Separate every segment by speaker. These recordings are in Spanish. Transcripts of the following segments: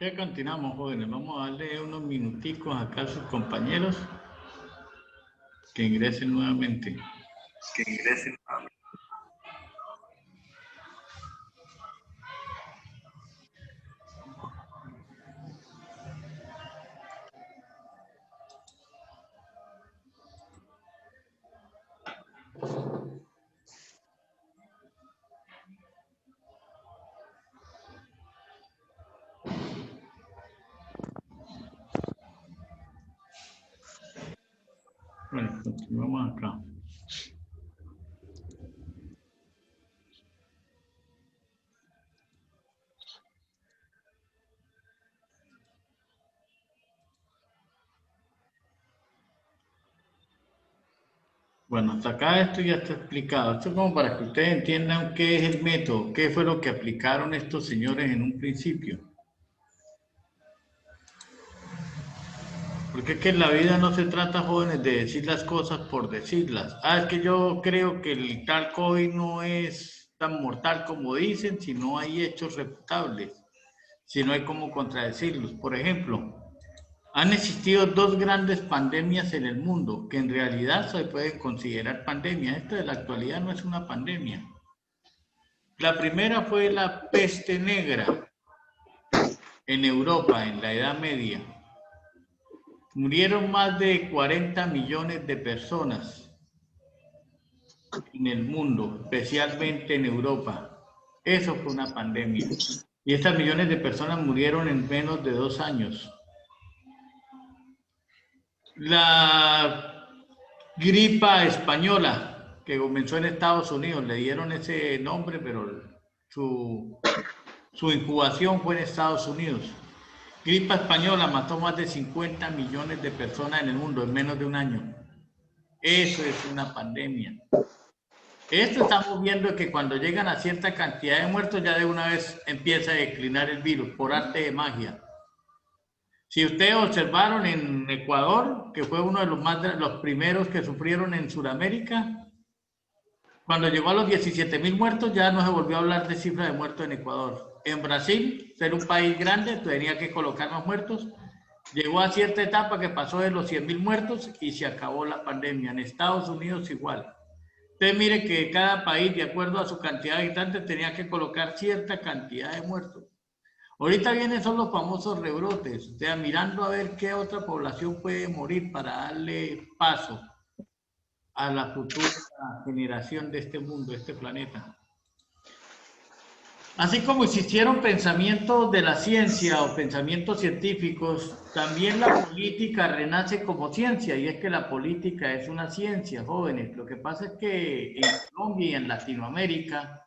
Speaker 1: Ya continuamos, jóvenes. Vamos a darle unos minuticos acá a sus compañeros que ingresen nuevamente. Bueno, continuamos acá. Bueno, hasta acá esto ya está explicado. Esto es como para que ustedes entiendan qué es el método, qué fue lo que aplicaron estos señores en un principio. Porque es que en la vida no se trata, jóvenes, de decir las cosas por decirlas. Es que yo creo que el tal COVID no es tan mortal como dicen si no hay hechos refutables, si no hay cómo contradecirlos. Por ejemplo, han existido dos grandes pandemias en el mundo que en realidad se pueden considerar pandemia. Esta de la actualidad no es una pandemia. La primera fue la peste negra en Europa en la Edad Media. Murieron más de 40 millones de personas en el mundo, especialmente en Europa. Eso fue una pandemia. Y estas millones de personas murieron en menos de 2 años. La gripa española, que comenzó en Estados Unidos, le dieron ese nombre, pero su incubación fue en Estados Unidos. Gripa española mató más de 50 millones de personas en el mundo en menos de un año. Eso es una pandemia. Esto estamos viendo que cuando llegan a cierta cantidad de muertos ya de una vez empieza a declinar el virus por arte de magia. Si ustedes observaron en Ecuador, que fue uno de los primeros que sufrieron en Sudamérica, cuando llegó a los 17.000 muertos ya no se volvió a hablar de cifra de muertos en Ecuador. En Brasil, ser un país grande, tenía que colocar más muertos. Llegó a cierta etapa que pasó de los 100.000 muertos y se acabó la pandemia. En Estados Unidos igual. Usted mire que cada país, de acuerdo a su cantidad de habitantes, tenía que colocar cierta cantidad de muertos. Ahorita vienen son los famosos rebrotes, o sea, mirando a ver qué otra población puede morir para darle paso a la futura generación de este mundo, de este planeta. Así como existieron pensamientos de la ciencia o pensamientos científicos, también la política renace como ciencia, y es que la política es una ciencia, jóvenes. Lo que pasa es que en Colombia y en Latinoamérica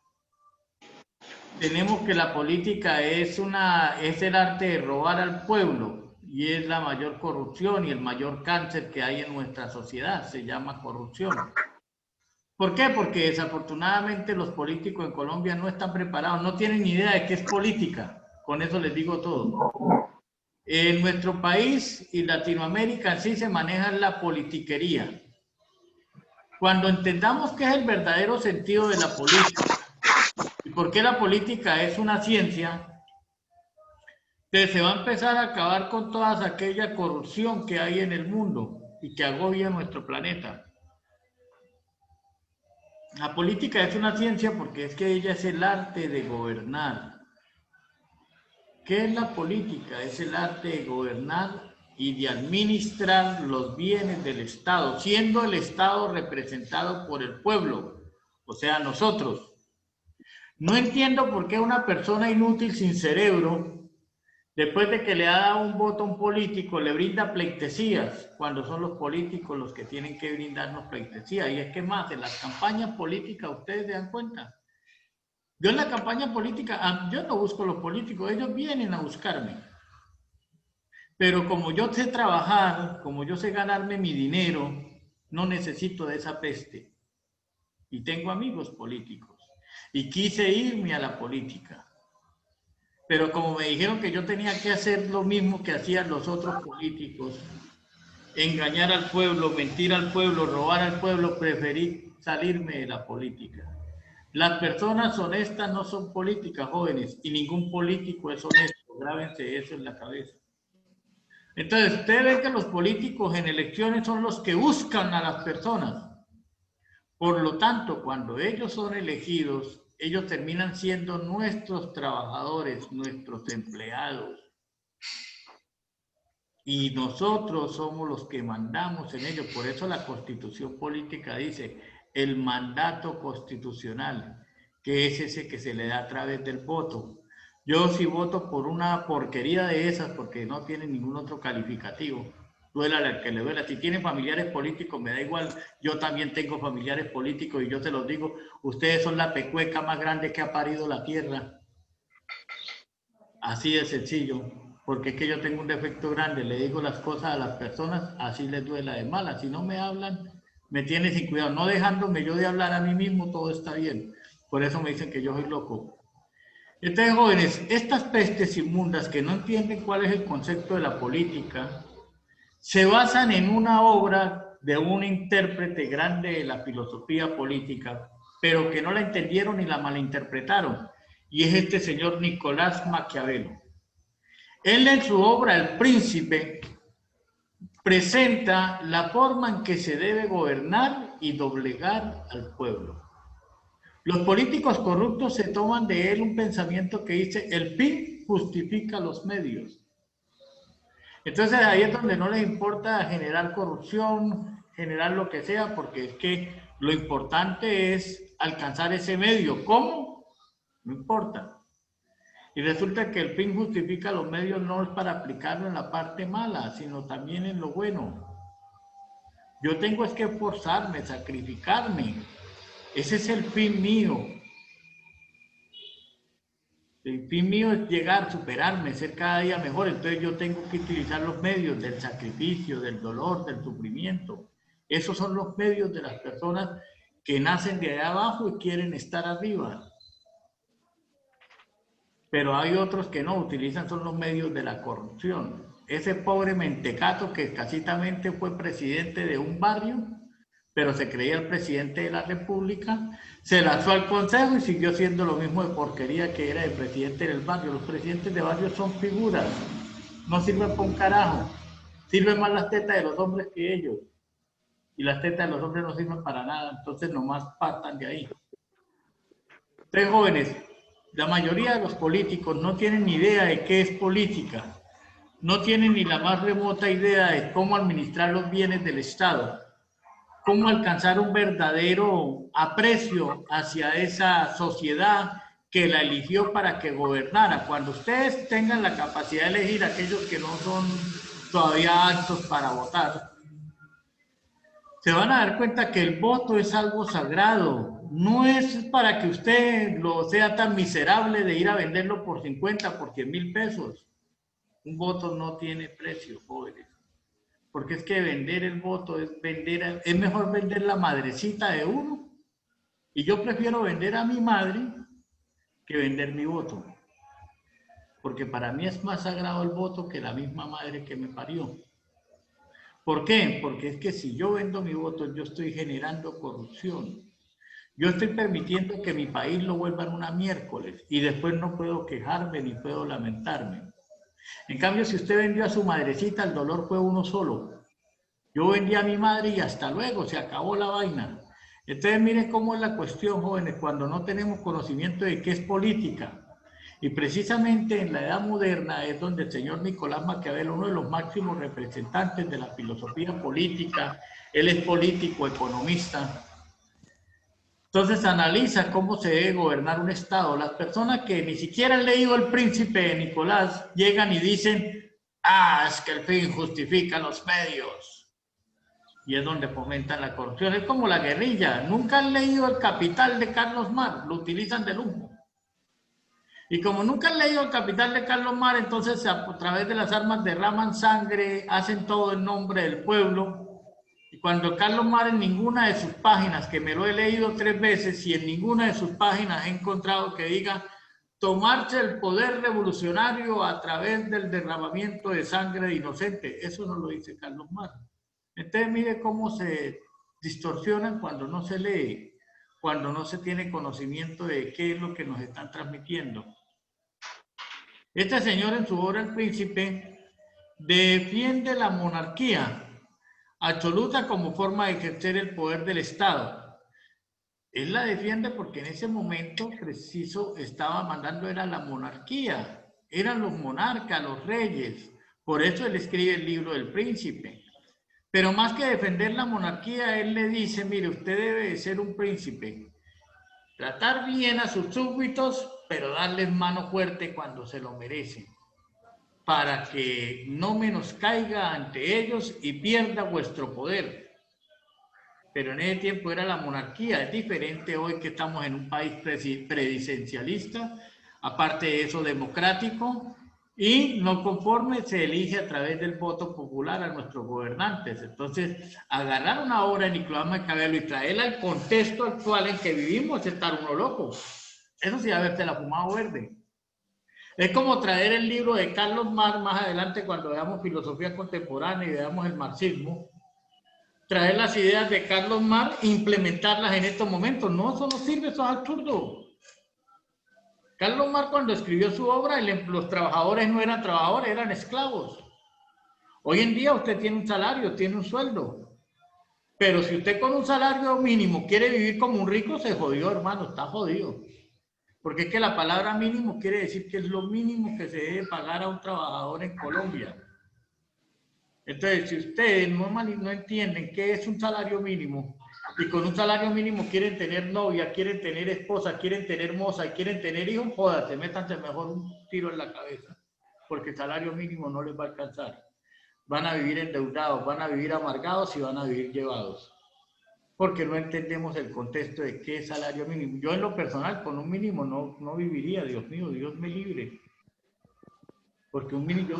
Speaker 1: tenemos que la política es el arte de robar al pueblo, y es la mayor corrupción y el mayor cáncer que hay en nuestra sociedad, se llama corrupción. ¿Por qué? Porque desafortunadamente los políticos en Colombia no están preparados, no tienen ni idea de qué es política. Con eso les digo todo. En nuestro país y Latinoamérica sí se maneja la politiquería. Cuando entendamos qué es el verdadero sentido de la política y por qué la política es una ciencia, se va a empezar a acabar con toda aquella corrupción que hay en el mundo y que agobia nuestro planeta. La política es una ciencia porque es que ella es el arte de gobernar. ¿Qué es la política? Es el arte de gobernar y de administrar los bienes del Estado, siendo el Estado representado por el pueblo, o sea, nosotros. No entiendo por qué una persona inútil sin cerebro, después de que le ha dado un voto a un político, le brinda pleitesías, cuando son los políticos los que tienen que brindarnos pleitesías. Y es que más, en las campañas políticas, ustedes se dan cuenta. Yo en la campaña política, yo no busco los políticos, ellos vienen a buscarme. Pero como yo sé trabajar, como yo sé ganarme mi dinero, no necesito de esa peste. Y tengo amigos políticos. Y quise irme a la política. Pero como me dijeron que yo tenía que hacer lo mismo que hacían los otros políticos, engañar al pueblo, mentir al pueblo, robar al pueblo, preferí salirme de la política. Las personas honestas no son políticas, jóvenes, y ningún político es honesto. Grábense eso en la cabeza. Entonces, ustedes ven que los políticos en elecciones son los que buscan a las personas. Por lo tanto, cuando ellos son elegidos, ellos terminan siendo nuestros trabajadores, nuestros empleados. Y nosotros somos los que mandamos en ellos. Por eso la Constitución política dice el mandato constitucional, que es ese que se le da a través del voto. Yo si voto por una porquería de esas, porque no tiene ningún otro calificativo, duela al que le duela. Si tienen familiares políticos, me da igual. Yo también tengo familiares políticos y yo se los digo, ustedes son la pecueca más grande que ha parido la tierra. Así de sencillo, porque es que yo tengo un defecto grande, le digo las cosas a las personas, así les duela de mala. Si no me hablan, me tienen sin cuidado, no dejándome yo de hablar a mí mismo, todo está bien. Por eso me dicen que yo soy loco. Entonces, jóvenes, estas pestes inmundas que no entienden cuál es el concepto de la política, se basan en una obra de un intérprete grande de la filosofía política, pero que no la entendieron y la malinterpretaron, y es este señor Nicolás Maquiavelo. Él en su obra El Príncipe presenta la forma en que se debe gobernar y doblegar al pueblo. Los políticos corruptos se toman de él un pensamiento que dice el fin justifica los medios. Entonces ahí es donde no les importa generar corrupción, generar lo que sea, porque es que lo importante es alcanzar ese medio. ¿Cómo? No importa. Y resulta que el fin justifica los medios no es para aplicarlo en la parte mala, sino también en lo bueno. Yo tengo es que esforzarme, sacrificarme. Ese es el fin mío. El fin mío es llegar, superarme, ser cada día mejor. Entonces yo tengo que utilizar los medios del sacrificio, del dolor, del sufrimiento. Esos son los medios de las personas que nacen de allá abajo y quieren estar arriba. Pero hay otros que no utilizan, son los medios de la corrupción. Ese pobre mentecato que escasitamente fue presidente de un barrio, pero se creía el presidente de la República, se lanzó al consejo y siguió siendo lo mismo de porquería que era el presidente del barrio. Los presidentes de barrio son figuras, no sirven para un carajo, sirven más las tetas de los hombres que ellos, y las tetas de los hombres no sirven para nada, entonces nomás partan de ahí. Entonces, jóvenes, la mayoría de los políticos no tienen ni idea de qué es política, no tienen ni la más remota idea de cómo administrar los bienes del Estado, cómo alcanzar un verdadero aprecio hacia esa sociedad que la eligió para que gobernara. Cuando ustedes tengan la capacidad de elegir a aquellos que no son todavía aptos para votar, se van a dar cuenta que el voto es algo sagrado. No es para que usted lo sea tan miserable de ir a venderlo por 50, por 100,000 pesos. Un voto no tiene precio, jóvenes. Porque es que vender el voto es es mejor vender la madrecita de uno. Y yo prefiero vender a mi madre que vender mi voto. Porque para mí es más sagrado el voto que la misma madre que me parió. ¿Por qué? Porque es que si yo vendo mi voto, yo estoy generando corrupción. Yo estoy permitiendo que mi país lo vuelvan una miércoles y después no puedo quejarme ni puedo lamentarme. En cambio, si usted vendió a su madrecita, el dolor fue uno solo. Yo vendí a mi madre y hasta luego, se acabó la vaina. Entonces miren cómo es la cuestión, jóvenes, cuando no tenemos conocimiento de qué es política. Y precisamente en la edad moderna es donde el señor Nicolás Maquiavelo, uno de los máximos representantes de la filosofía política, él es político, economista, entonces analiza cómo se debe gobernar un Estado. Las personas que ni siquiera han leído El Príncipe de Nicolás llegan y dicen, es que el fin justifica los medios. Y es donde fomentan la corrupción. Es como la guerrilla. Nunca han leído El Capital de Carlos Marx, lo utilizan de lujo. Y como nunca han leído El Capital de Carlos Marx, entonces a través de las armas derraman sangre, hacen todo en nombre del pueblo. Y cuando Carlos Marx en ninguna de sus páginas, que me lo he leído 3 veces, y en ninguna de sus páginas he encontrado que diga tomarse el poder revolucionario a través del derramamiento de sangre de inocentes. Eso no lo dice Carlos Marx. Entonces mire cómo se distorsionan cuando no se lee, cuando no se tiene conocimiento de qué es lo que nos están transmitiendo. Este señor en su obra El Príncipe defiende la monarquía absoluta como forma de ejercer el poder del Estado. Él la defiende porque en ese momento preciso estaba mandando era la monarquía, eran los monarcas, los reyes. Por eso él escribe el libro del Príncipe. Pero más que defender la monarquía, él le dice, mire, usted debe de ser un príncipe. Tratar bien a sus súbditos, pero darles mano fuerte cuando se lo merecen. Para que no menoscaiga ante ellos y pierda vuestro poder. Pero en ese tiempo era la monarquía. Es diferente hoy que estamos en un país presidencialista, aparte de eso democrático, y no conforme se elige a través del voto popular a nuestros gobernantes. Entonces, agarrar una obra de Nicolás Maquiavelo y traerla al contexto actual en que vivimos es estar uno loco. Eso sí, haberte la fumado verde. Es como traer el libro de Carlos Marx más adelante cuando veamos filosofía contemporánea y veamos el marxismo, traer las ideas de Carlos Marx e implementarlas en estos momentos. No, eso no sirve, eso es absurdo. Carlos Marx cuando escribió su obra, los trabajadores no eran trabajadores, eran esclavos. Hoy en día usted tiene un salario, tiene un sueldo. Pero si usted con un salario mínimo quiere vivir como un rico, se jodió, hermano, está jodido. Porque es que la palabra mínimo quiere decir que es lo mínimo que se debe pagar a un trabajador en Colombia. Entonces, si ustedes no entienden qué es un salario mínimo y con un salario mínimo quieren tener novia, quieren tener esposa, quieren tener moza y quieren tener hijos, jódate, métanse mejor un tiro en la cabeza, porque el salario mínimo no les va a alcanzar. Van a vivir endeudados, van a vivir amargados y van a vivir llevados. Porque no entendemos el contexto de qué es salario mínimo. Yo en lo personal con un mínimo no viviría, Dios mío, Dios me libre. Porque un mínimo,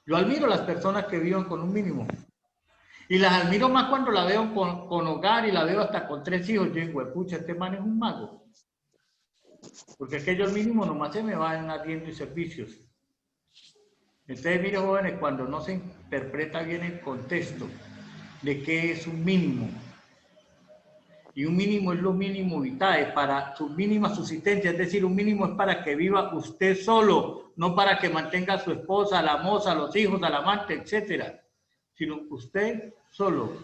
Speaker 1: yo admiro a las personas que viven con un mínimo. Y las admiro más cuando la veo con hogar y la veo hasta con 3 hijos. Yo digo, pucha, este man es un mago. Porque es que yo el mínimo nomás se me va en arriendo y servicios. Entonces, mire, jóvenes, cuando no se interpreta bien el contexto de qué es un mínimo, y un mínimo es lo mínimo vital para su mínima subsistencia, es decir, un mínimo es para que viva usted solo, no para que mantenga a su esposa, a la moza, a los hijos, al amante, etcétera, sino usted solo.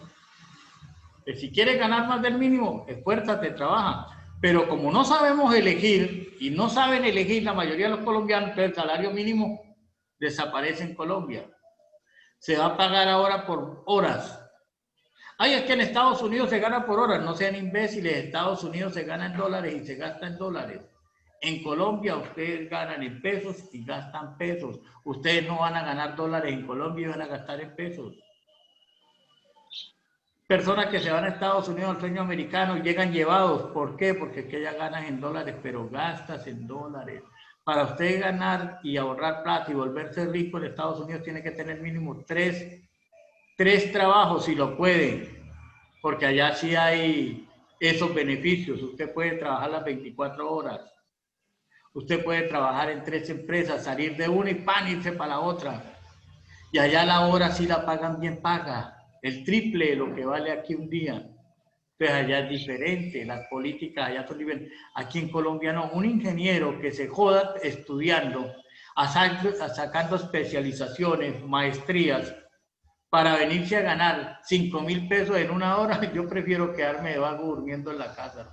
Speaker 1: Que si quiere ganar más del mínimo, esfuérzate, trabaja. Pero como no sabemos elegir, y no saben elegir la mayoría de los colombianos, entonces el salario mínimo desaparece en Colombia. Se va a pagar ahora por horas. Ay, es que en Estados Unidos se gana por horas. No sean imbéciles, en Estados Unidos se gana en dólares y se gasta en dólares. En Colombia ustedes ganan en pesos y gastan pesos. Ustedes no van a ganar dólares en Colombia y van a gastar en pesos. Personas que se van a Estados Unidos al sueño americano llegan llevados. ¿Por qué? Porque que ya ganas en dólares, pero gastas en dólares. Para usted ganar y ahorrar plata y volverse rico en Estados Unidos tiene que tener mínimo tres trabajos si lo puede, porque allá sí hay esos beneficios. Usted puede trabajar las 24 horas. Usted puede trabajar en 3 empresas, salir de una y irse para la otra. Y allá la hora sí la pagan bien paga. El triple de lo que vale aquí un día. Entonces allá es diferente, las políticas allá son diferentes. Aquí en Colombia no, un ingeniero que se joda estudiando, sacando especializaciones, maestrías, para venirse a ganar 5.000 pesos en una hora, yo prefiero quedarme de vago durmiendo en la casa.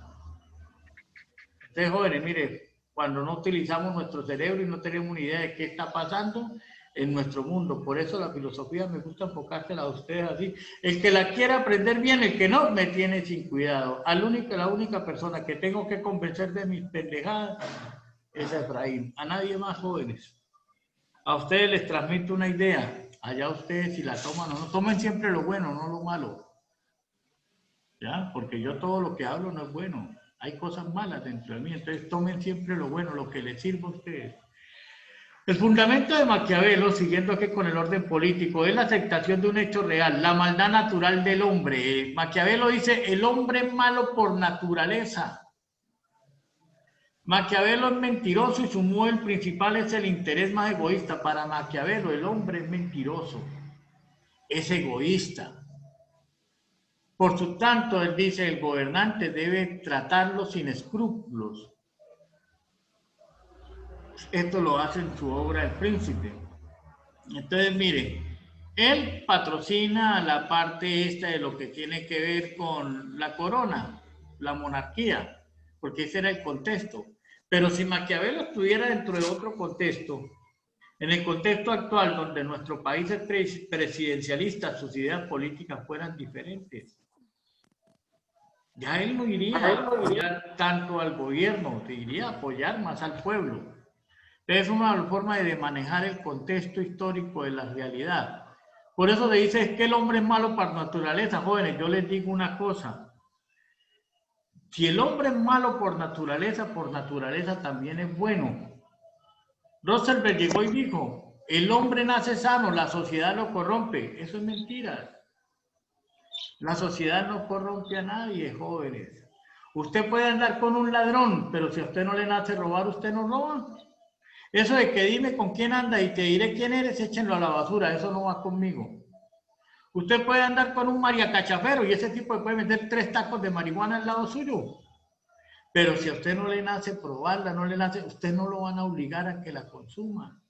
Speaker 1: Entonces, jóvenes, mire, cuando no utilizamos nuestro cerebro y no tenemos una idea de qué está pasando en nuestro mundo, por eso la filosofía me gusta enfocársela a ustedes así. El que la quiera aprender bien, el que no, me tiene sin cuidado. La única persona que tengo que convencer de mis pendejadas es a Efraín, a nadie más, jóvenes. A ustedes les transmito una idea. Allá ustedes si la toman o no, tomen siempre lo bueno, no lo malo. ¿Ya? Porque yo todo lo que hablo no es bueno. Hay cosas malas dentro de mí, entonces tomen siempre lo bueno, lo que les sirva a ustedes. El fundamento de Maquiavelo, siguiendo aquí con el orden político, es la aceptación de un hecho real, la maldad natural del hombre. Maquiavelo dice, el hombre es malo por naturaleza. Maquiavelo es mentiroso y su móvil principal es el interés más egoísta. Para Maquiavelo el hombre es mentiroso, es egoísta. Por su tanto, él dice, el gobernante debe tratarlo sin escrúpulos. Esto lo hace en su obra El Príncipe. Entonces, mire, él patrocina la parte esta de lo que tiene que ver con la corona, la monarquía, porque ese era el contexto. Pero si Maquiavelo estuviera dentro de otro contexto, en el contexto actual donde nuestro país es presidencialista, sus ideas políticas fueran diferentes. Ya él no iría a apoyar tanto al gobierno, te iría a apoyar más al pueblo. Es una forma de manejar el contexto histórico de la realidad. Por eso se dice, es que el hombre es malo por naturaleza, jóvenes. Yo les digo una cosa. Si el hombre es malo por naturaleza también es bueno. Roosevelt llegó y dijo, el hombre nace sano, la sociedad lo corrompe. Eso es mentira. La sociedad no corrompe a nadie, jóvenes. Usted puede andar con un ladrón, pero si a usted no le nace robar, usted no roba. Eso de que dime con quién anda y te diré quién eres, échenlo a la basura, eso no va conmigo. Usted puede andar con un mariacachafero y ese tipo puede meter 3 tacos de marihuana al lado suyo. Pero si a usted no le nace probarla, no le nace, usted no lo van a obligar a que la consuma.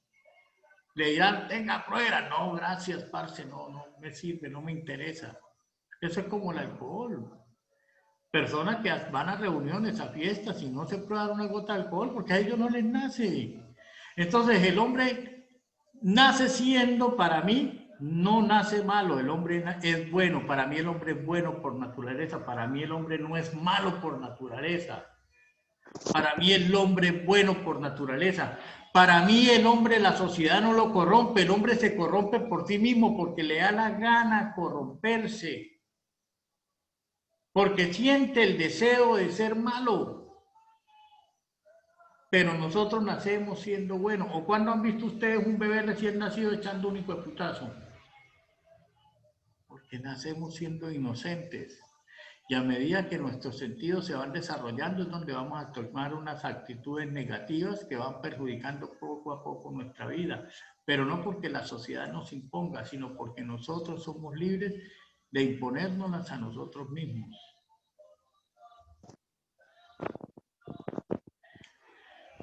Speaker 1: Le dirán, tenga prueba. No, gracias, parce, no me sirve, no me interesa. Eso es como el alcohol. Personas que van a reuniones, a fiestas y no se prueban una gota de alcohol porque a ellos no les nace. Entonces el hombre nace siendo, para mí, no nace malo, el hombre es bueno, para mí el hombre es bueno por naturaleza, para mí el hombre no es malo por naturaleza, para mí el hombre es bueno por naturaleza, para mí el hombre, la sociedad no lo corrompe, el hombre se corrompe por sí mismo porque le da la gana corromperse, porque siente el deseo de ser malo. Pero nosotros nacemos siendo buenos. ¿O cuándo han visto ustedes un bebé recién nacido echando un hijo de putazo? Porque nacemos siendo inocentes. Y a medida que nuestros sentidos se van desarrollando es donde vamos a tomar unas actitudes negativas que van perjudicando poco a poco nuestra vida. Pero no porque la sociedad nos imponga, sino porque nosotros somos libres de imponérnoslas a nosotros mismos.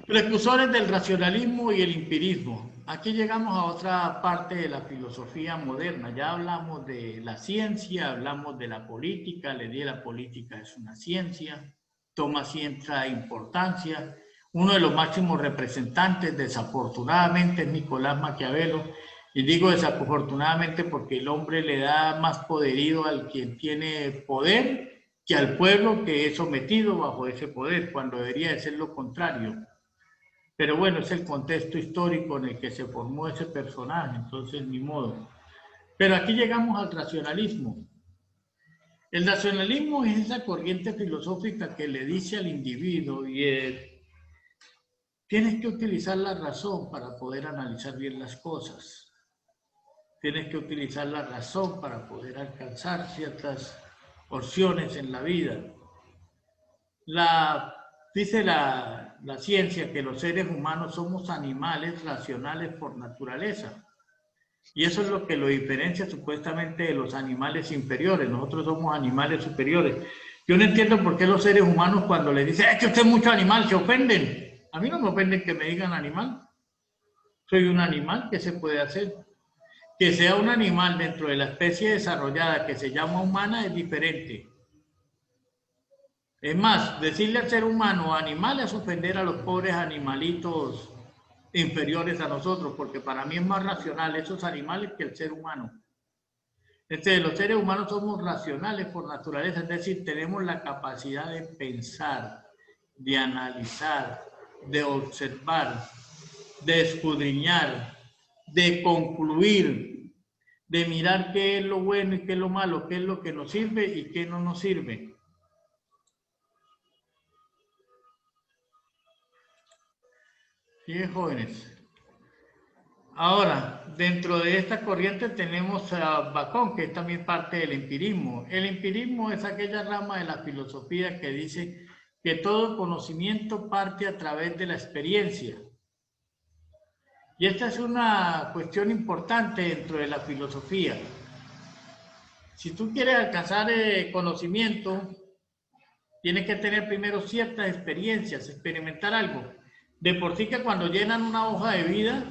Speaker 1: Precursores del racionalismo y el empirismo. Aquí llegamos a otra parte de la filosofía moderna. Ya hablamos de la ciencia, hablamos de la política, le di la política es una ciencia, toma cierta importancia. Uno de los máximos representantes, desafortunadamente, es Nicolás Maquiavelo. Y digo desafortunadamente porque el hombre le da más poderío al quien tiene poder que al pueblo que es sometido bajo ese poder, cuando debería de ser lo contrario. Pero bueno, es el contexto histórico en el que se formó ese personaje, entonces ni modo. Pero aquí llegamos al racionalismo. El racionalismo es esa corriente filosófica que le dice al individuo tienes que utilizar la razón para poder analizar bien las cosas. Tienes que utilizar la razón para poder alcanzar ciertas opciones en la vida. Dice la ciencia que los seres humanos somos animales racionales por naturaleza. Y eso es lo que lo diferencia supuestamente de los animales inferiores. Nosotros somos animales superiores. Yo no entiendo por qué los seres humanos cuando les dicen es que usted es mucho animal, se ofenden. A mí no me ofenden que me digan animal. Soy un animal, ¿qué se puede hacer? Que sea un animal dentro de la especie desarrollada que se llama humana es diferente. Es más, decirle al ser humano o animal es ofender a los pobres animalitos inferiores a nosotros, porque para mí es más racional esos animales que el ser humano. Los seres humanos somos racionales por naturaleza, es decir, tenemos la capacidad de pensar, de analizar, de observar, de escudriñar, de concluir, de mirar qué es lo bueno y qué es lo malo, qué es lo que nos sirve y qué no nos sirve. Sí, jóvenes. Ahora, dentro de esta corriente tenemos a Bacon, que es también parte del empirismo. El empirismo es aquella rama de la filosofía que dice que todo conocimiento parte a través de la experiencia. Y esta es una cuestión importante dentro de la filosofía. Si tú quieres alcanzar conocimiento, tienes que tener primero ciertas experiencias, experimentar algo. De por sí que cuando llenan una hoja de vida,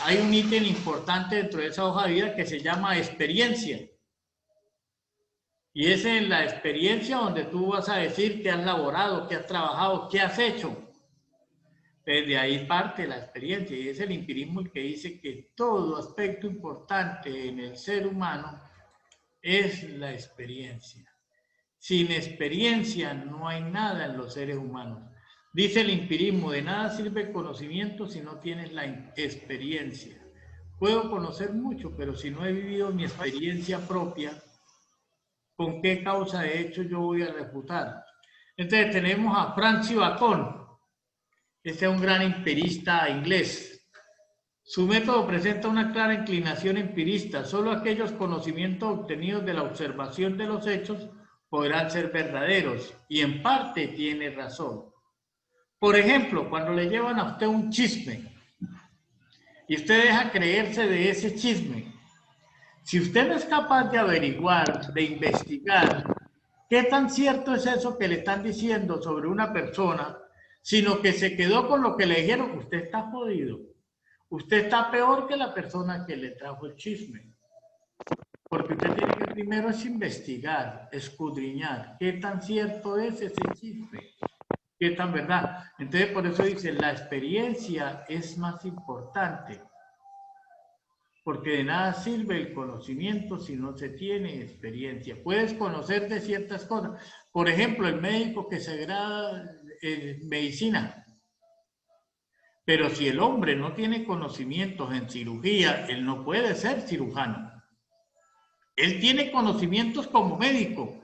Speaker 1: hay un ítem importante dentro de esa hoja de vida que se llama experiencia. Y es en la experiencia donde tú vas a decir qué has laborado, qué has trabajado, qué has hecho. Desde ahí parte la experiencia, y es el empirismo el que dice que todo aspecto importante en el ser humano es la experiencia. Sin experiencia no hay nada en los seres humanos. Dice el empirismo, de nada sirve el conocimiento si no tienes la experiencia. Puedo conocer mucho, pero si no he vivido mi experiencia propia, ¿con qué causa de hecho yo voy a refutar? Entonces tenemos a Francis Bacon. Este es un gran empirista inglés. Su método presenta una clara inclinación empirista. Solo aquellos conocimientos obtenidos de la observación de los hechos podrán ser verdaderos. Y en parte tiene razón. Por ejemplo, cuando le llevan a usted un chisme y usted deja creerse de ese chisme, si usted no es capaz de averiguar, de investigar, qué tan cierto es eso que le están diciendo sobre una persona, sino que se quedó con lo que le dijeron, usted está jodido. Usted está peor que la persona que le trajo el chisme. Porque usted tiene que primero es investigar, escudriñar, qué tan cierto es ese chisme, qué tan verdad. Entonces, por eso dice, la experiencia es más importante. Porque de nada sirve el conocimiento si no se tiene experiencia. Puedes conocer de ciertas cosas. Por ejemplo, el médico que se grada en medicina. Pero si el hombre no tiene conocimientos en cirugía, él no puede ser cirujano. Él tiene conocimientos como médico,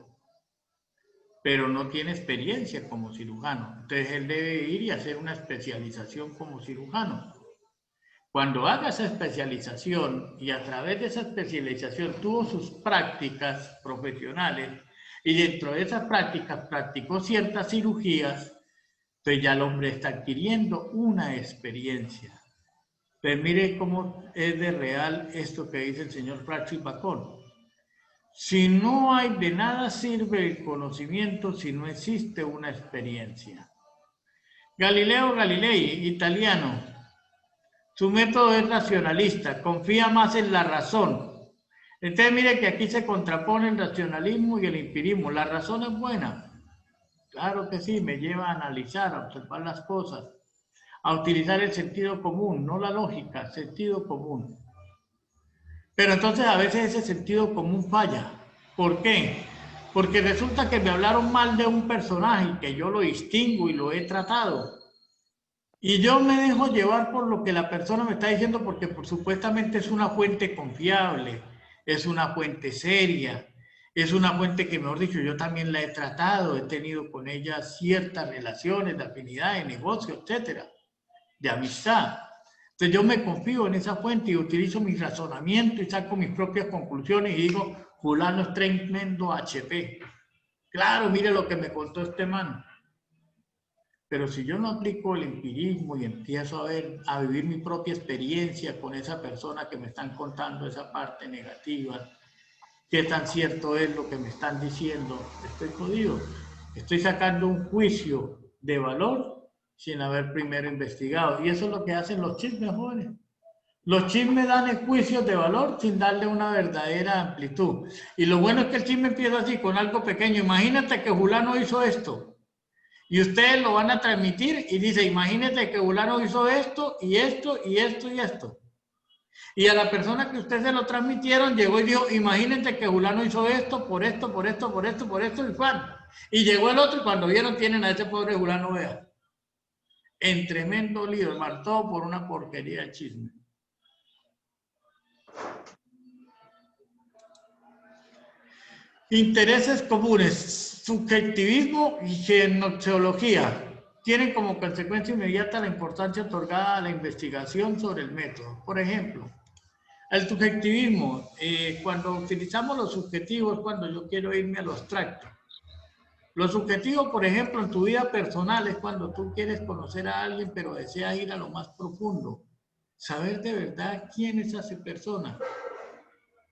Speaker 1: pero no tiene experiencia como cirujano. Entonces él debe ir y hacer una especialización como cirujano. Cuando haga esa especialización y a través de esa especialización tuvo sus prácticas profesionales y dentro de esas prácticas practicó ciertas cirugías, entonces ya el hombre está adquiriendo una experiencia. Entonces mire cómo es de real esto que dice el señor Francis Bacon. Si no hay, de nada sirve el conocimiento si no existe una experiencia. Galileo Galilei, italiano, su método es racionalista, confía más en la razón. Entonces mire que aquí se contrapone el racionalismo y el empirismo. La razón es buena, claro que sí, me lleva a analizar, a observar las cosas, a utilizar el sentido común, no la lógica, sentido común. Pero entonces a veces ese sentido común falla. ¿Por qué? Porque resulta que me hablaron mal de un personaje que yo lo distingo y lo he tratado. Y yo me dejo llevar por lo que la persona me está diciendo porque supuestamente es una fuente confiable, es una fuente seria, es una fuente que, mejor dicho, yo también la he tratado, he tenido con ella ciertas relaciones de afinidad, de negocio, etcétera, de amistad. Entonces yo me confío en esa fuente y utilizo mi razonamiento y saco mis propias conclusiones y digo, fulano es tremendo HP. Claro, mire lo que me contó este man. Pero si yo no aplico el empirismo y empiezo a vivir mi propia experiencia con esa persona que me están contando esa parte negativa, qué tan cierto es lo que me están diciendo, estoy jodido. Estoy sacando un juicio de valor sin haber primero investigado. Y eso es lo que hacen los chismes, jóvenes. Los chismes dan juicios de valor sin darle una verdadera amplitud. Y lo bueno es que el chisme empieza así, con algo pequeño. Imagínate que fulano hizo esto. Y ustedes lo van a transmitir y dice, imagínate que fulano hizo esto y esto y esto y esto. Y a la persona que ustedes se lo transmitieron llegó y dijo, imagínate que fulano hizo esto, por esto, por esto, por esto, por esto y Juan. Y llegó el otro y cuando vieron tienen a ese pobre fulano, vea. En tremendo lío, hermano, todo por una porquería de chisme. Intereses comunes, subjetivismo y genoxiología tienen como consecuencia inmediata la importancia otorgada a la investigación sobre el método. Por ejemplo, el subjetivismo, cuando utilizamos los subjetivos, cuando yo quiero irme a lo abstracto. Lo subjetivo, por ejemplo, en tu vida personal es cuando tú quieres conocer a alguien, pero deseas ir a lo más profundo. Saber de verdad quién es esa persona,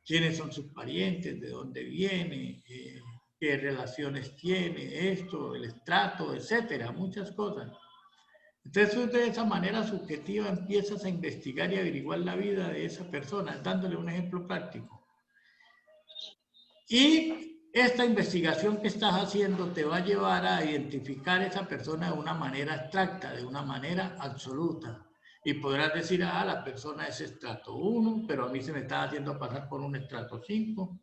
Speaker 1: quiénes son sus parientes, de dónde viene, qué relaciones tiene, esto, el estrato, etcétera, muchas cosas. Entonces tú de esa manera subjetiva empiezas a investigar y averiguar la vida de esa persona, dándole un ejemplo práctico. Y esta investigación que estás haciendo te va a llevar a identificar a esa persona de una manera abstracta, de una manera absoluta. Y podrás decir, ah, la persona es estrato 1, pero a mí se me está haciendo pasar por un estrato 5.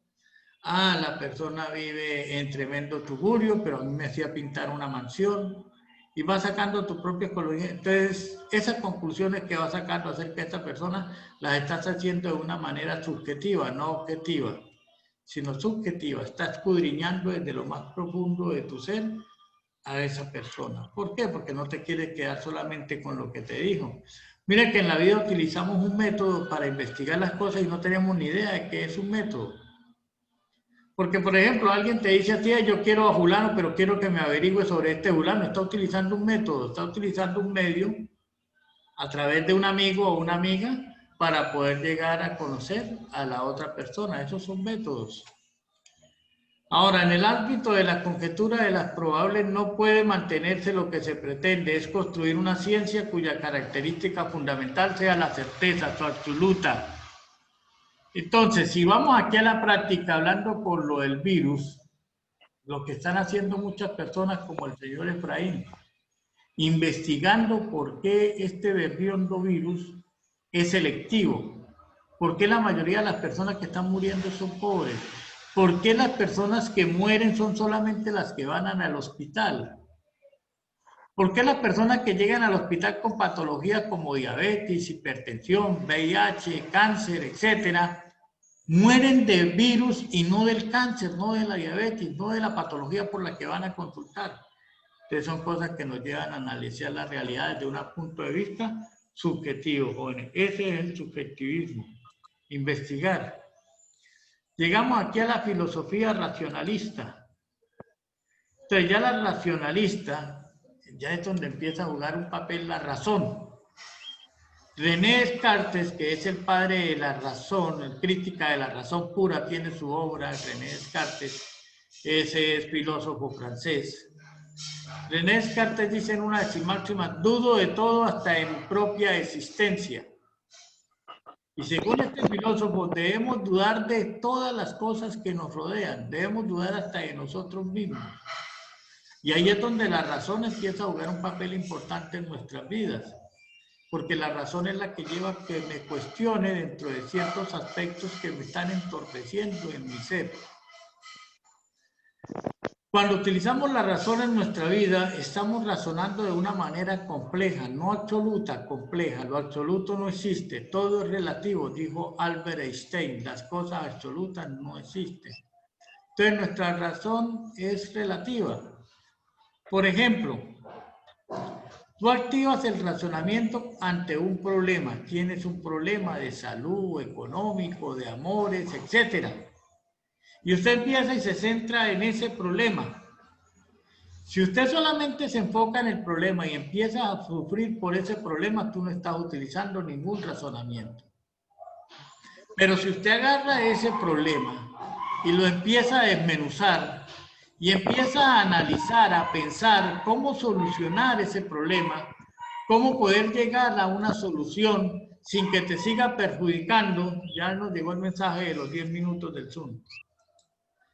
Speaker 1: Ah, la persona vive en tremendo tugurio, pero a mí me hacía pintar una mansión. Y vas sacando tu propia cología. Entonces, esas conclusiones que vas sacando acerca de esta persona, las estás haciendo de una manera subjetiva, no objetiva, sino subjetiva. Estás escudriñando desde lo más profundo de tu ser a esa persona. ¿Por qué? Porque no te quieres quedar solamente con lo que te dijo. Mira que en la vida utilizamos un método para investigar las cosas y no tenemos ni idea de qué es un método. Porque, por ejemplo, alguien te dice a ti, yo quiero a fulano, pero quiero que me averigüe sobre este fulano. Está utilizando un método, está utilizando un medio a través de un amigo o una amiga para poder llegar a conocer a la otra persona. Esos son métodos. Ahora, en el ámbito de la conjetura de las probables no puede mantenerse lo que se pretende, es construir una ciencia cuya característica fundamental sea la certeza, su absoluta. Entonces, si vamos aquí a la práctica, hablando por lo del virus, lo que están haciendo muchas personas como el señor Efraín, investigando por qué este berriondo virus es selectivo, por qué la mayoría de las personas que están muriendo son pobres, por qué las personas que mueren son solamente las que van al hospital, por qué las personas que llegan al hospital con patologías como diabetes, hipertensión, VIH, cáncer, etcétera, mueren de virus y no del cáncer, no de la diabetes, no de la patología por la que van a consultar. Entonces son cosas que nos llevan a analizar la realidad desde un punto de vista subjetivo, jóvenes. Ese es el subjetivismo, investigar. Llegamos aquí a la filosofía racionalista. Entonces ya la racionalista, ya es donde empieza a jugar un papel la razón. René Descartes, que es el padre de la razón, el crítica de la razón pura, tiene su obra, René Descartes, ese es filósofo francés. René Descartes dice en una de sus máximas, dudo de todo hasta de mi propia existencia. Y según este filósofo, debemos dudar de todas las cosas que nos rodean, debemos dudar hasta de nosotros mismos. Y ahí es donde la razón empieza a jugar un papel importante en nuestras vidas. Porque la razón es la que lleva a que me cuestione dentro de ciertos aspectos que me están entorpeciendo en mi ser. Cuando utilizamos la razón en nuestra vida, estamos razonando de una manera compleja, no absoluta, compleja. Lo absoluto no existe, todo es relativo, dijo Albert Einstein. Las cosas absolutas no existen. Entonces, nuestra razón es relativa. Por ejemplo, tú activas el razonamiento ante un problema. Tienes un problema de salud, económico, de amores, etc. Y usted empieza y se centra en ese problema. Si usted solamente se enfoca en el problema y empieza a sufrir por ese problema, tú no estás utilizando ningún razonamiento. Pero si usted agarra ese problema y lo empieza a desmenuzar y empieza a analizar, a pensar cómo solucionar ese problema, cómo poder llegar a una solución sin que te siga perjudicando, ya nos llegó el mensaje de los 10 minutos del Zoom,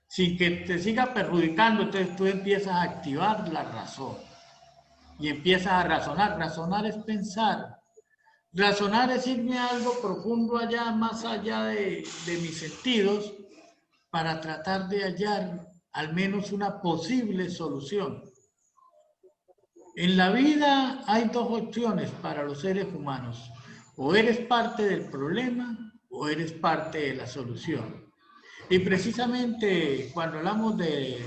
Speaker 1: sin que te siga perjudicando, entonces tú empiezas a activar la razón y empiezas a razonar. Razonar es pensar. Razonar es irme a algo profundo allá, más allá de mis sentidos, para tratar de hallar al menos una posible solución. En la vida hay dos opciones para los seres humanos. O eres parte del problema o eres parte de la solución. Y precisamente cuando hablamos de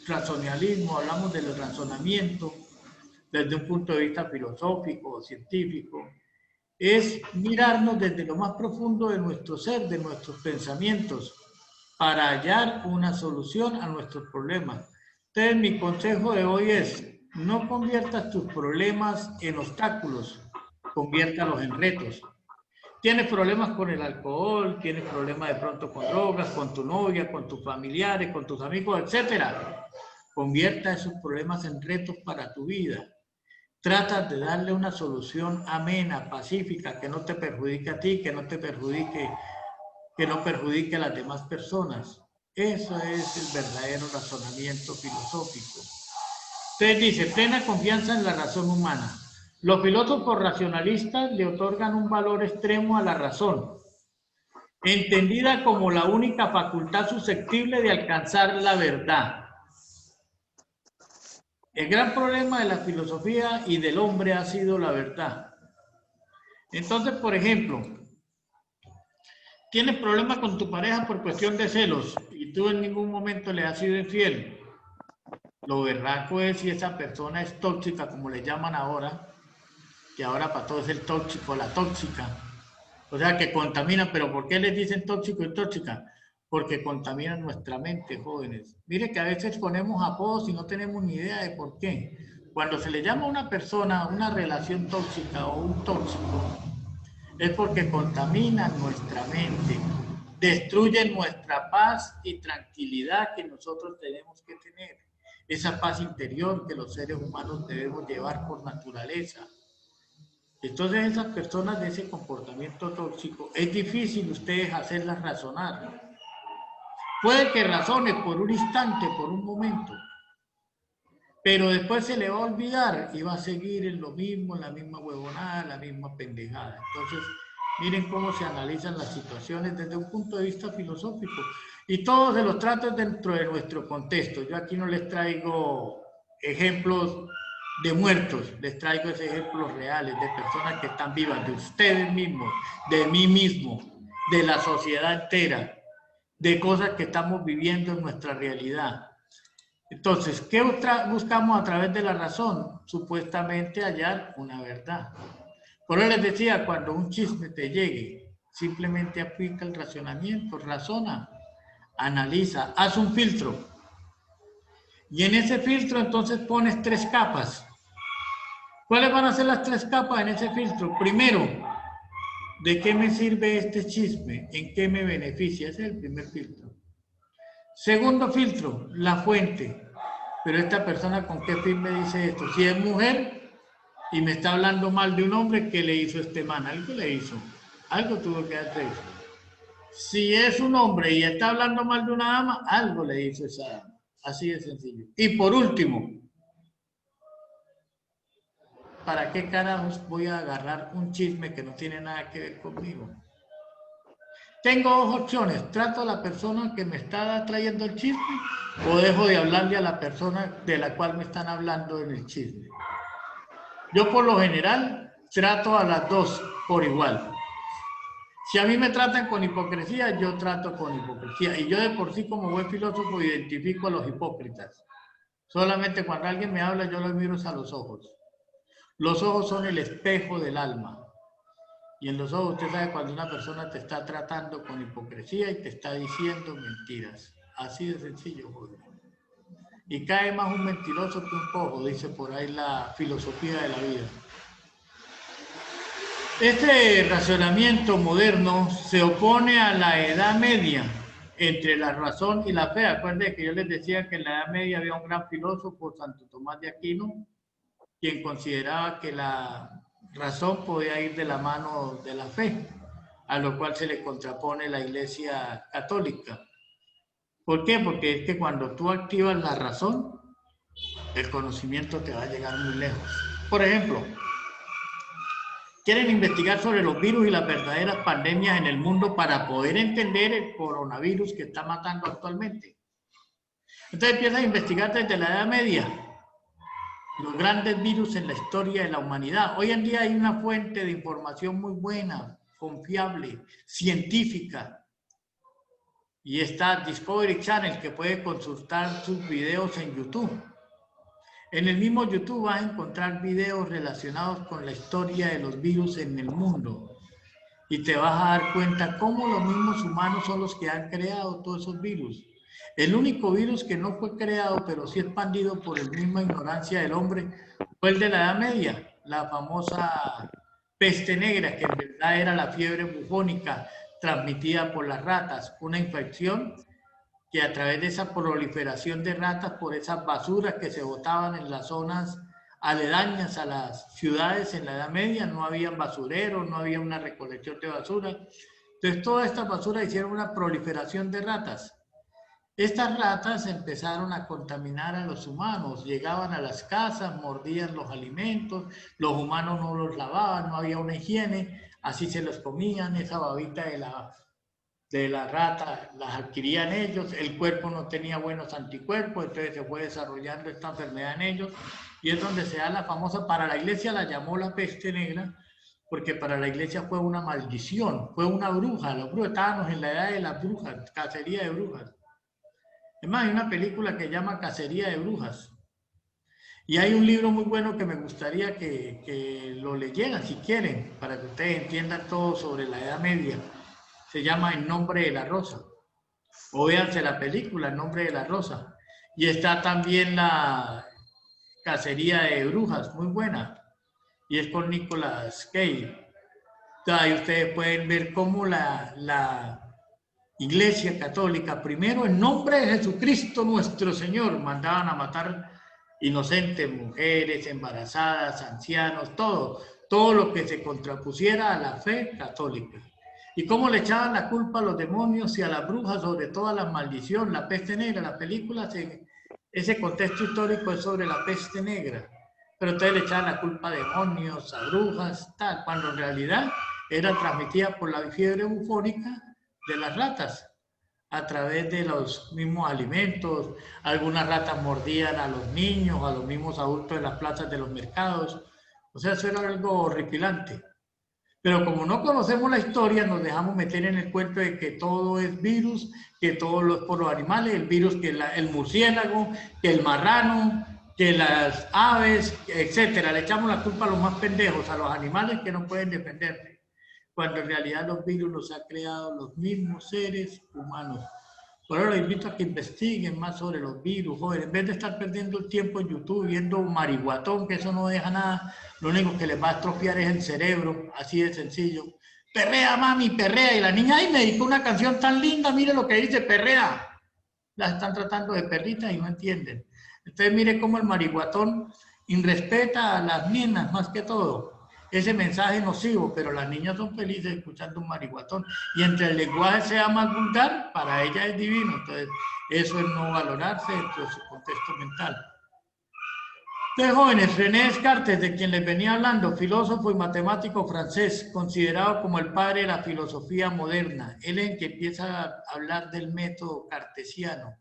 Speaker 1: racionalismo, hablamos del razonamiento desde un punto de vista filosófico o científico, es mirarnos desde lo más profundo de nuestro ser, de nuestros pensamientos, para hallar una solución a nuestros problemas. Entonces, mi consejo de hoy es, no conviertas tus problemas en obstáculos, conviértalos en retos. Tienes problemas con el alcohol, tienes problemas de pronto con drogas, con tu novia, con tus familiares, con tus amigos, etcétera. Convierta esos problemas en retos para tu vida. Trata de darle una solución amena, pacífica, que no te perjudique a ti, que no perjudique a las demás personas. Eso es el verdadero razonamiento filosófico. Entonces dice, plena confianza en la razón humana. Los filósofos racionalistas le otorgan un valor extremo a la razón, entendida como la única facultad susceptible de alcanzar la verdad. El gran problema de la filosofía y del hombre ha sido la verdad. Entonces, por ejemplo, tienes problemas con tu pareja por cuestión de celos y tú en ningún momento le has sido infiel. Lo berraco es si esa persona es tóxica, como le llaman ahora, que ahora para todo es el tóxico, la tóxica. O sea, que contamina. ¿Pero por qué les dicen tóxico y tóxica? Porque contaminan nuestra mente, jóvenes. Mire que a veces ponemos apodos y no tenemos ni idea de por qué. Cuando se le llama a una persona una relación tóxica o un tóxico, es porque contaminan nuestra mente, destruyen nuestra paz y tranquilidad que nosotros tenemos que tener. Esa paz interior que los seres humanos debemos llevar por naturaleza. Entonces esas personas de ese comportamiento tóxico, es difícil ustedes hacerlas razonar. Puede que razone por un instante, por un momento, pero después se le va a olvidar y va a seguir en lo mismo, en la misma huevonada, en la misma pendejada. Entonces, miren cómo se analizan las situaciones desde un punto de vista filosófico. Y todo se los trato dentro de nuestro contexto. Yo aquí no les traigo ejemplos de muertos, les traigo esos ejemplos reales, de personas que están vivas, de ustedes mismos, de mí mismo, de la sociedad entera, de cosas que estamos viviendo en nuestra realidad. Entonces, ¿qué buscamos a través de la razón? Supuestamente hallar una verdad. Por eso les decía, cuando un chisme te llegue, simplemente aplica el racionamiento, razona, analiza, haz un filtro. Y en ese filtro entonces pones 3 capas. ¿Cuáles van a ser las 3 capas en ese filtro? Primero, ¿de qué me sirve este chisme? ¿En qué me beneficia? Ese es el primer filtro. Segundo filtro, la fuente. Pero esta persona, ¿con qué fin me dice esto? Si es mujer y me está hablando mal de un hombre, ¿qué le hizo este man? Algo le hizo. Algo tuvo que hacer. Si es un hombre y está hablando mal de una dama, algo le hizo esa dama. Así de sencillo. Y por último, ¿para qué carajos voy a agarrar un chisme que no tiene nada que ver conmigo? Tengo 2 opciones. Trato a la persona que me está trayendo el chisme o dejo de hablarle a la persona de la cual me están hablando en el chisme. Yo por lo general trato a las 2 por igual. Si a mí me tratan con hipocresía, yo trato con hipocresía. Y yo de por sí como buen filósofo identifico a los hipócritas. Solamente cuando alguien me habla yo los miro a los ojos. Los ojos son el espejo del alma. Y en los ojos usted sabe cuando una persona te está tratando con hipocresía y te está diciendo mentiras. Así de sencillo, joder. Y cae más un mentiroso que un cojo, dice por ahí la filosofía de la vida. Este racionamiento moderno se opone a la Edad Media entre la razón y la fe. Acuérdense que yo les decía que en la Edad Media había un gran filósofo, Santo Tomás de Aquino, quien consideraba que la razón podía ir de la mano de la fe, a lo cual se le contrapone la Iglesia Católica. ¿Por qué? Porque es que cuando tú activas la razón, el conocimiento te va a llegar muy lejos. Por ejemplo, quieren investigar sobre los virus y las verdaderas pandemias en el mundo para poder entender el coronavirus que está matando actualmente. Entonces empiezas a investigar desde la Edad Media los grandes virus en la historia de la humanidad. Hoy en día hay una fuente de información muy buena, confiable, científica. Y está Discovery Channel, que puede consultar sus videos en YouTube. En el mismo YouTube vas a encontrar videos relacionados con la historia de los virus en el mundo. Y te vas a dar cuenta cómo los mismos humanos son los que han creado todos esos virus. El único virus que no fue creado, pero sí expandido por la misma ignorancia del hombre, fue el de la Edad Media, la famosa peste negra, que en verdad era la fiebre bubónica transmitida por las ratas, una infección que a través de esa proliferación de ratas por esas basuras que se botaban en las zonas aledañas a las ciudades en la Edad Media, no había basureros, no había una recolección de basura. Entonces todas estas basuras hicieron una proliferación de ratas. Estas ratas empezaron a contaminar a los humanos, llegaban a las casas, mordían los alimentos, los humanos no los lavaban, no había una higiene, así se los comían, esa babita de la rata las adquirían ellos, el cuerpo no tenía buenos anticuerpos, entonces se fue desarrollando esta enfermedad en ellos, y es donde se da la famosa, para la iglesia la llamó la peste negra, porque para la iglesia fue una maldición, fue una bruja, los brujos estábamos en la edad de las brujas, cacería de brujas. Es más, hay una película que se llama Cacería de Brujas. Y hay un libro muy bueno que me gustaría que lo leyeran si quieren, para que ustedes entiendan todo sobre la Edad Media. Se llama El nombre de la rosa. O véanse la película El nombre de la rosa. Y está también la Cacería de Brujas, muy buena. Y es con Nicolas Cage. Ahí ustedes pueden ver cómo la Iglesia Católica, primero en nombre de Jesucristo nuestro Señor, mandaban a matar inocentes, mujeres, embarazadas, ancianos, todo lo que se contrapusiera a la fe católica. Y cómo le echaban la culpa a los demonios y a las brujas sobre toda la maldición, la peste negra. La película, ese contexto histórico es sobre la peste negra. Pero entonces le echaban la culpa a demonios, a brujas, tal, cuando en realidad era transmitida por la fiebre bubónica de las ratas a través de los mismos alimentos. Algunas ratas mordían a los niños, a los mismos adultos en las plazas de los mercados. O sea, eso era algo horripilante. Pero como no conocemos la historia, nos dejamos meter en el cuento de que todo es virus, que todo lo es por los animales, el virus que el murciélago, que el marrano, que las aves, etcétera. Le echamos la culpa a los más pendejos, a los animales que no pueden defenderse, cuando en realidad los virus los han creado los mismos seres humanos. Por ahora les invito a que investiguen más sobre los virus, jóvenes. En vez de estar perdiendo el tiempo en YouTube viendo marihuatón, que eso no deja nada, lo único que les va a estropear es el cerebro, así de sencillo. Perrea, mami, perrea. Y la niña, ay, me dedicó una canción tan linda, mire lo que dice, perrea. Las están tratando de perritas y no entienden. Entonces mire cómo el marihuatón irrespeta a las niñas más que todo. Ese mensaje nocivo, pero las niñas son felices escuchando un marihuatón. Y entre el lenguaje sea más vulgar, para ellas es divino. Entonces, eso es no valorarse dentro de su contexto mental. Entonces, jóvenes, René Descartes, de quien les venía hablando, filósofo y matemático francés, considerado como el padre de la filosofía moderna. Él es el que empieza a hablar del método cartesiano.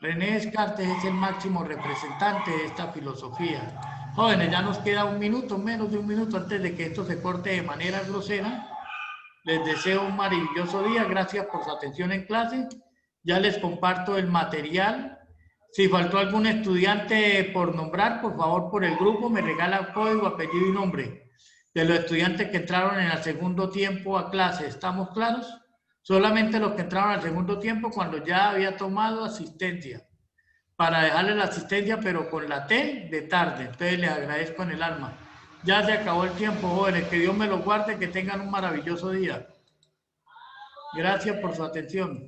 Speaker 1: René Descartes es el máximo representante de esta filosofía. Jóvenes, ya nos queda un minuto, menos de un minuto antes de que esto se corte de manera grosera. Les deseo un maravilloso día. Gracias por su atención en clase. Ya les comparto el material. Si faltó algún estudiante por nombrar, por favor, por el grupo, me regala código, apellido y nombre de los estudiantes que entraron en el segundo tiempo a clase. ¿Estamos claros? Solamente los que entraron al segundo tiempo cuando ya había tomado asistencia, para dejarle la asistencia, pero con la T de tarde. Entonces les agradezco en el alma. Ya se acabó el tiempo, jóvenes. Que Dios me los guarde, que tengan un maravilloso día. Gracias por su atención.